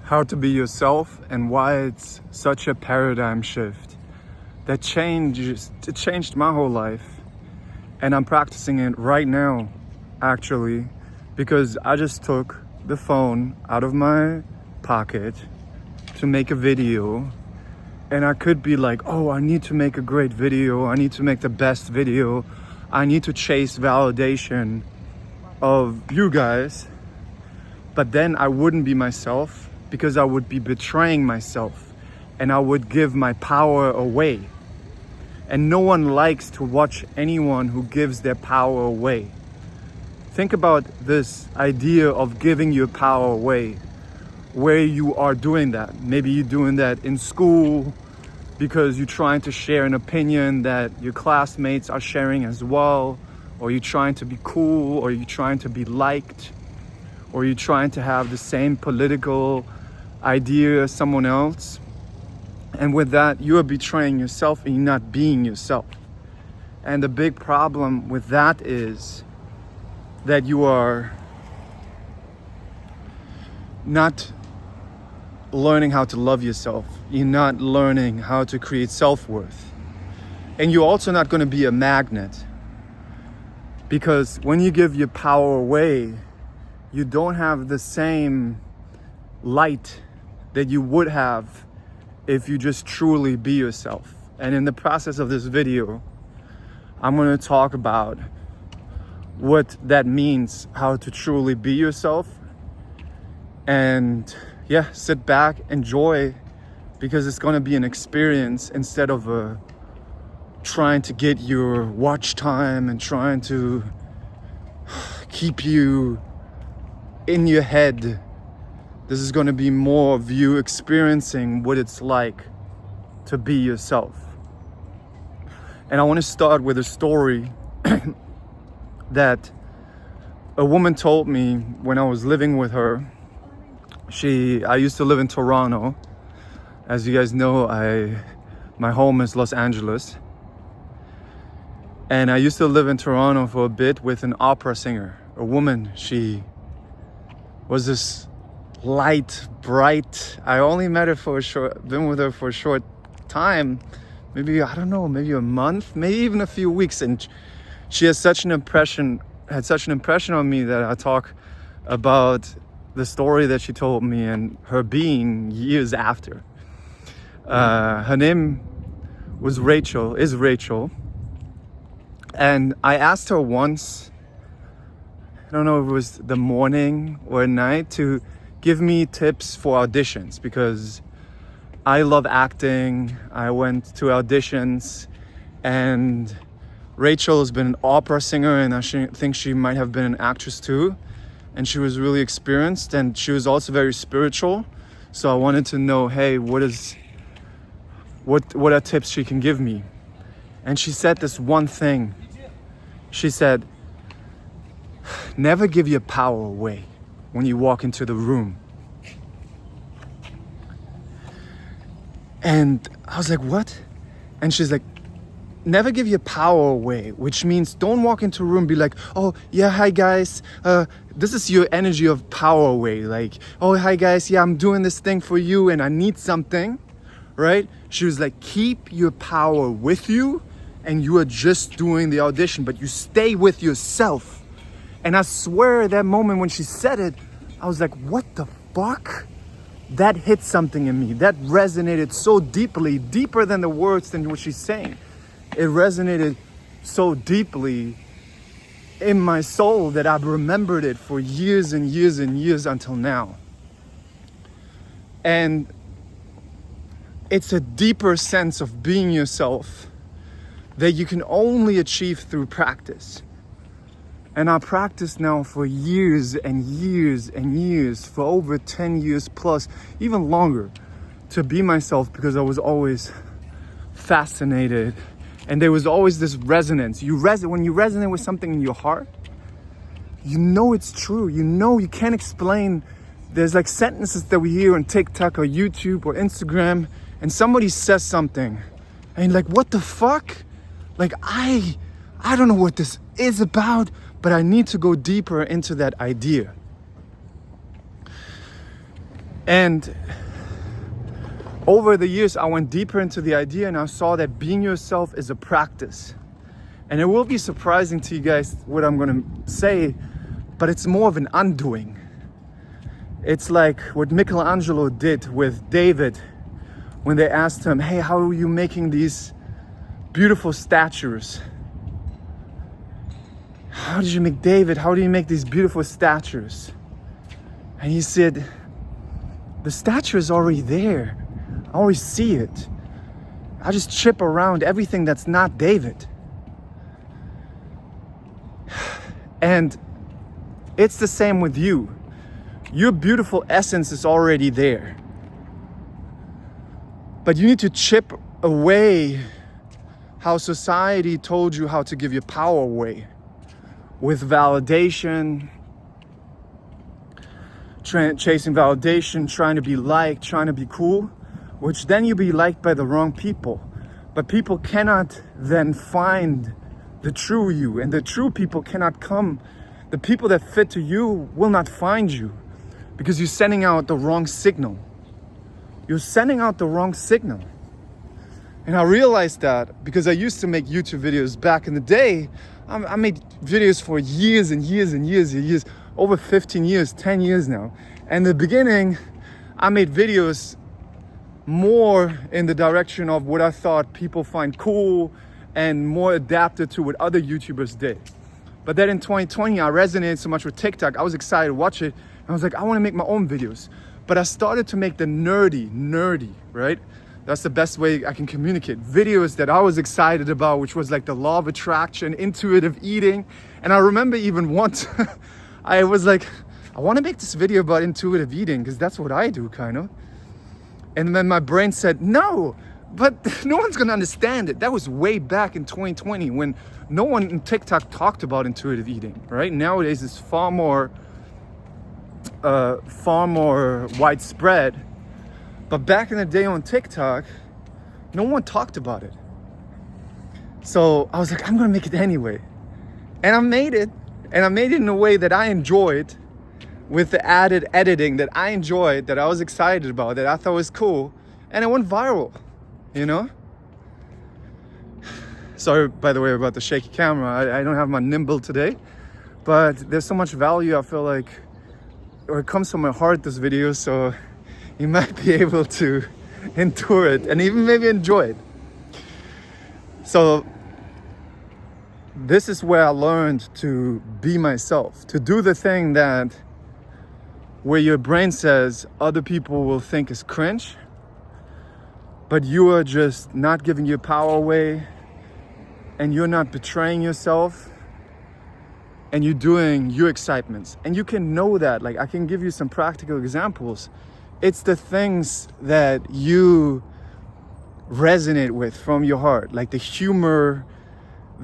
how to be yourself and why it's such a paradigm shift that changed my whole life. And I'm practicing it right now, actually, because I just took the phone out of my pocket to make a video. And I could be like, oh, I need to make a great video. I need to make the best video. I need to chase validation of you guys. But then I wouldn't be myself, because I would be betraying myself and I would give my power away. And no one likes to watch anyone who gives their power away. Think about this idea of giving your power away, where you are doing that. Maybe you're doing that in school because you're trying to share an opinion that your classmates are sharing as well, or you're trying to be cool, or you're trying to be liked, or you're trying to have the same political idea as someone else. And with that, you are betraying yourself and you're not being yourself. And the big problem with that is that you are not learning how to love yourself. You're not learning how to create self-worth. And you're also not going to be a magnet. Because when you give your power away, you don't have the same light that you would have if you just truly be yourself. And in the process of this video, I'm going to talk about what that means, how to truly be yourself. And yeah, sit back, enjoy, because it's going to be an experience instead of trying to get your watch time and trying to keep you in your head. This is going to be more of you experiencing what it's like to be yourself. And I want to start with a story that a woman told me when I was living with her. I used to live in Toronto. As you guys know, my home is Los Angeles. And I used to live in Toronto for a bit with an opera singer, a woman. She was this light, bright. I only met her been with her for a short time, maybe, I don't know, maybe a month, maybe even a few weeks. And she has had such an impression on me that I talk about the story that she told me and her being years after. Her name is Rachel. And I asked her once, I don't know if it was the morning or night, to give me tips for auditions, because I love acting. I went to auditions, and Rachel has been an opera singer, and I think she might have been an actress too. And she was really experienced, and she was also very spiritual. So I wanted to know, hey, what are tips she can give me? And she said this one thing. She said, never give your power away when you walk into the room. And I was like, what? And she's like, never give your power away, which means don't walk into a room and be like, oh, yeah, hi guys. This is your energy of power away. Like, oh, hi guys. Yeah, I'm doing this thing for you and I need something, right? She was like, keep your power with you and you are just doing the audition, but you stay with yourself. And I swear at that moment when she said it, I was like, what the fuck? That hit something in me. That resonated so deeply, deeper than the words than what she's saying. It resonated so deeply in my soul that I've remembered it for years and years and years until now. And it's a deeper sense of being yourself that you can only achieve through practice. And I practiced now for years and years and years, for over 10 years plus, even longer, to be myself, because I was always fascinated. And there was always this resonance. When you resonate with something in your heart, you know it's true. You know you can't explain. There's like sentences that we hear on TikTok or YouTube or Instagram, and somebody says something, and you're like, what the fuck? Like, I don't know what this is about, but I need to go deeper into that idea. And over the years, I went deeper into the idea and I saw that being yourself is a practice. And it will be surprising to you guys what I'm gonna say, but it's more of an undoing. It's like what Michelangelo did with David when they asked him, hey, how are you making these beautiful statues? How did you make David? How do you make these beautiful statues? And he said, the statue is already there. I always see it. I just chip around everything that's not David. And it's the same with you. Your beautiful essence is already there. But you need to chip away how society told you how to give your power away. With validation, chasing validation, trying to be liked, trying to be cool, which then you be liked by the wrong people. But people cannot then find the true you, and the true people cannot come. The people that fit to you will not find you because you're sending out the wrong signal. You're sending out the wrong signal. And I realized that because I used to make YouTube videos back in the day. I made videos for years and years and years and years, over 15 years, 10 years now. And in the beginning, I made videos more in the direction of what I thought people find cool and more adapted to what other YouTubers did. But then in 2020, I resonated so much with TikTok. I was excited to watch it. And I was like, I want to make my own videos. But I started to make the nerdy, right? That's the best way I can communicate. Videos that I was excited about, which was like the law of attraction, intuitive eating. And I remember even once, I was like, I want to make this video about intuitive eating because that's what I do, kind of. And then my brain said, no, but no one's going to understand it. That was way back in 2020 when no one in TikTok talked about intuitive eating, right? Nowadays, it's far more widespread. But back in the day on TikTok, no one talked about it. So I was like, I'm gonna make it anyway. And I made it. And I made it in a way that I enjoyed, with the added editing that I enjoyed, that I was excited about, that I thought was cool. And it went viral, you know? Sorry, by the way, about the shaky camera. I don't have my nimble today. But there's so much value, I feel like, or it comes from my heart, this video, so you might be able to endure it and even maybe enjoy it. So this is where I learned to be myself, to do the thing that where your brain says other people will think is cringe, but you are just not giving your power away and you're not betraying yourself and you're doing your excitements. And you can know that. Like, I can give you some practical examples. It's the things that you resonate with from your heart, like the humor,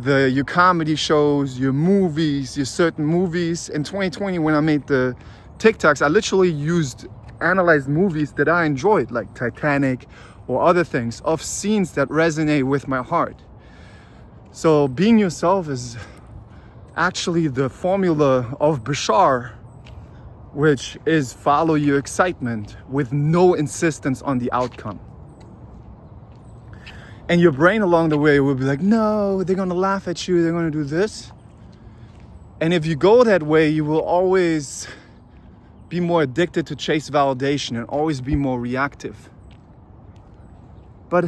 your comedy shows, your movies, your certain movies. In 2020, when I made the TikToks, I literally analyzed movies that I enjoyed, like Titanic or other things, of scenes that resonate with my heart. So being yourself is actually the formula of Bashar, which is follow your excitement with no insistence on the outcome. And your brain along the way will be like, no, they're gonna laugh at you, they're gonna do this. And if you go that way, you will always be more addicted to chase validation and always be more reactive. But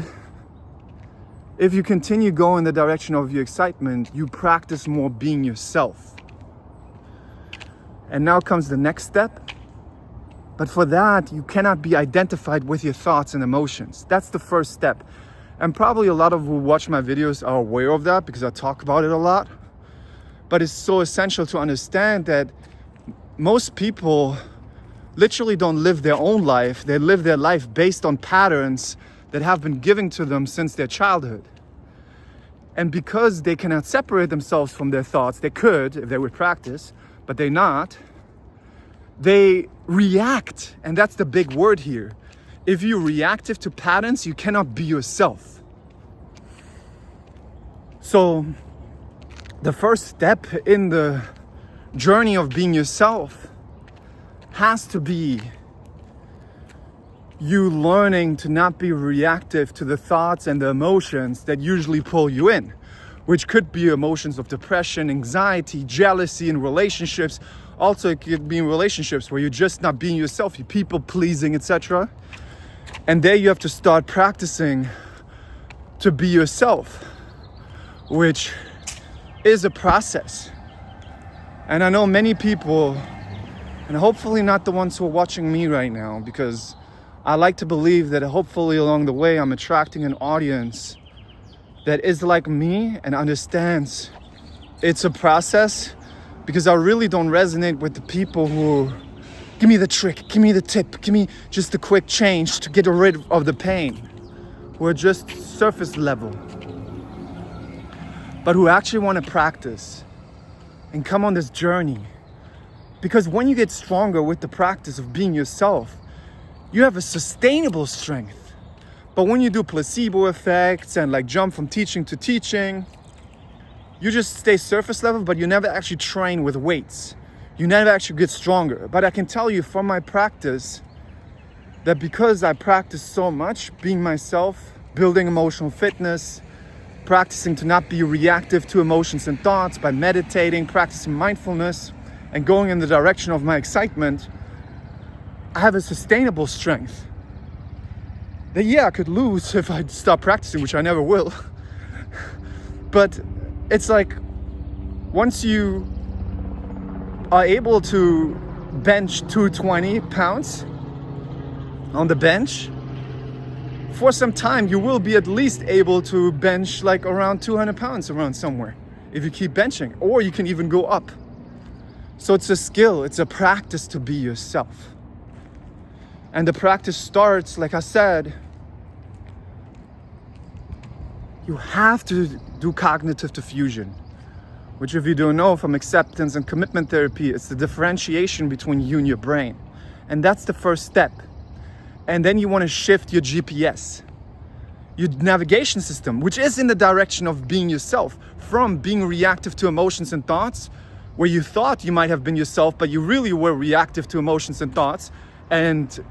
if you continue going the direction of your excitement, you practice more being yourself. And now comes the next step. But for that, you cannot be identified with your thoughts and emotions. That's the first step. And probably a lot of who watch my videos are aware of that because I talk about it a lot. But it's so essential to understand that most people literally don't live their own life. They live their life based on patterns that have been given to them since their childhood. And because they cannot separate themselves from their thoughts, they could if they would practice, but they're not. They react, and that's the big word here. If you're reactive to patterns, you cannot be yourself. So the first step in the journey of being yourself has to be you learning to not be reactive to the thoughts and the emotions that usually pull you in, which could be emotions of depression, anxiety, jealousy in relationships. Also, it could be in relationships where you're just not being yourself, you're people pleasing, etc. And there you have to start practicing to be yourself, which is a process. And I know many people, and hopefully not the ones who are watching me right now, because I like to believe that hopefully along the way I'm attracting an audience that is like me and understands it's a process, because I really don't resonate with the people who give me the trick, give me the tip, give me just a quick change to get rid of the pain. Who are just surface level, but who actually want to practice and come on this journey. Because when you get stronger with the practice of being yourself, you have a sustainable strength. But when you do placebo effects and like jump from teaching to teaching, you just stay surface level, but you never actually train with weights. You never actually get stronger. But I can tell you from my practice that because I practice so much being myself, building emotional fitness, practicing to not be reactive to emotions and thoughts by meditating, practicing mindfulness, and going in the direction of my excitement, I have a sustainable strength that, yeah, I could lose if I stop practicing, which I never will. But it's like, once you are able to bench 220 pounds on the bench, for some time you will be at least able to bench like around 200 pounds around somewhere if you keep benching, or you can even go up. So it's a skill, it's a practice to be yourself. And the practice starts, like I said, you have to do cognitive diffusion, which, if you don't know from acceptance and commitment therapy, it's the differentiation between you and your brain. And that's the first step. And then you want to shift your GPS, your navigation system, which is in the direction of being yourself, from being reactive to emotions and thoughts, where you thought you might have been yourself, but you really were reactive to emotions and thoughts, and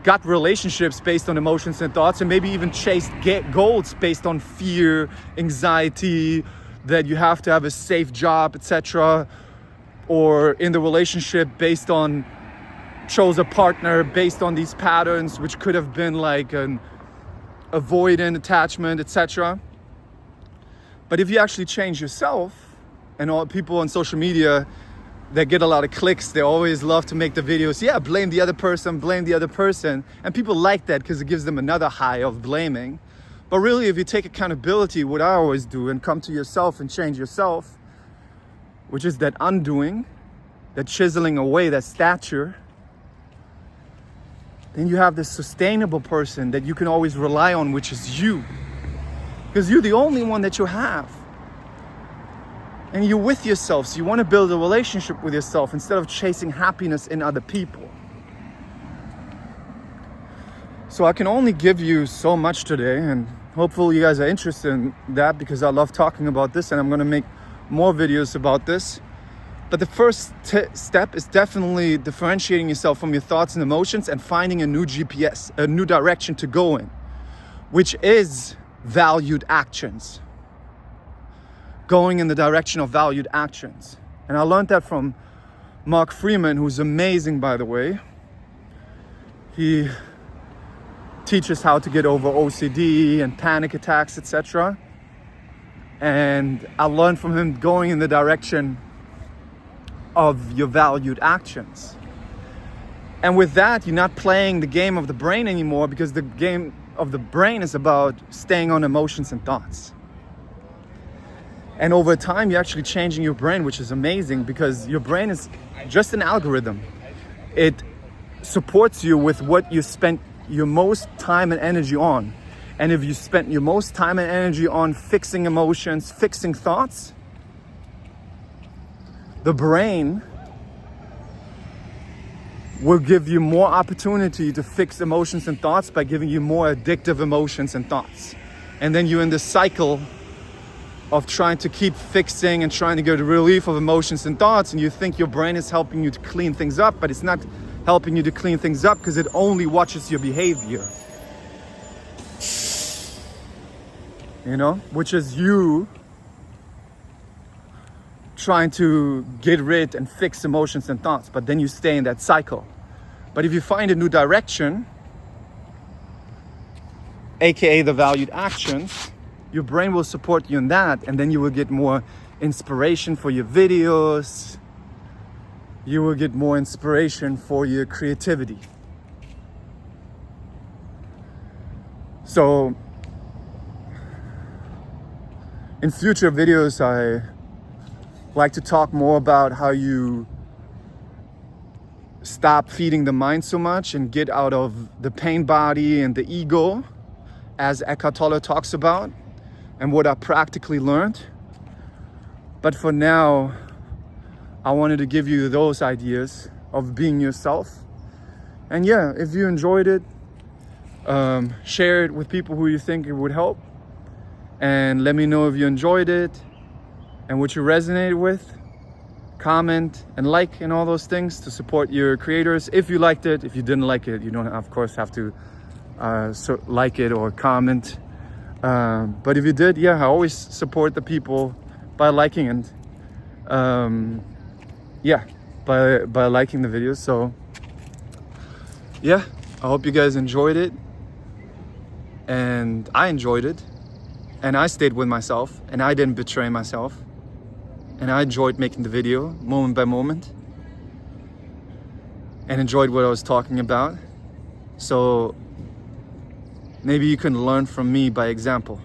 got relationships based on emotions and thoughts, and maybe even chased goals based on fear, anxiety, that you have to have a safe job, etc. Or in the relationship based on chose a partner based on these patterns, which could have been like an avoidant attachment, etc. But if you actually change yourself, and all people on social media that get a lot of clicks, they always love to make the videos, yeah, blame the other person. And people like that because it gives them another high of blaming. But really, if you take accountability, what I always do, and come to yourself and change yourself, which is that undoing, that chiseling away, that stature, then you have this sustainable person that you can always rely on, which is you. Because you're the only one that you have. And you're with yourself, so you want to build a relationship with yourself instead of chasing happiness in other people. So I can only give you so much today, and hopefully you guys are interested in that, because I love talking about this, and I'm going to make more videos about this. But the first step is definitely differentiating yourself from your thoughts and emotions and finding a new GPS, a new direction to go in, which is valued actions. Going in the direction of valued actions. And I learned that from Mark Freeman, who's amazing, by the way. He teaches how to get over OCD and panic attacks, etc. And I learned from him going in the direction of your valued actions. And with that, you're not playing the game of the brain anymore, because the game of the brain is about staying on emotions and thoughts. And over time, you're actually changing your brain, which is amazing, because your brain is just an algorithm. It supports you with what you spent your most time and energy on. And if you spent your most time and energy on fixing emotions, fixing thoughts, the brain will give you more opportunity to fix emotions and thoughts by giving you more addictive emotions and thoughts. And then you're in this cycle of trying to keep fixing and trying to get relief of emotions and thoughts, and you think your brain is helping you to clean things up, but it's not helping you to clean things up, because it only watches your behavior. You know, which is you trying to get rid and fix emotions and thoughts, but then you stay in that cycle. But if you find a new direction, aka the valued actions, your brain will support you in that, and then you will get more inspiration for your videos. You will get more inspiration for your creativity. So in future videos, I like to talk more about how you stop feeding the mind so much and get out of the pain body and the ego, as Eckhart Tolle talks about, and what I practically learned. But for now, I wanted to give you those ideas of being yourself. And yeah, if you enjoyed it, share it with people who you think it would help. And let me know if you enjoyed it and what you resonated with. Comment and like and all those things to support your creators. If you liked it, if you didn't like it, you don't of course have to like it or comment. But if you did, yeah, I always support the people by liking and by liking the videos. So yeah, I hope you guys enjoyed it, and I enjoyed it, and I stayed with myself, and I didn't betray myself, and I enjoyed making the video moment by moment, and enjoyed what I was talking about. So maybe you can learn from me by example.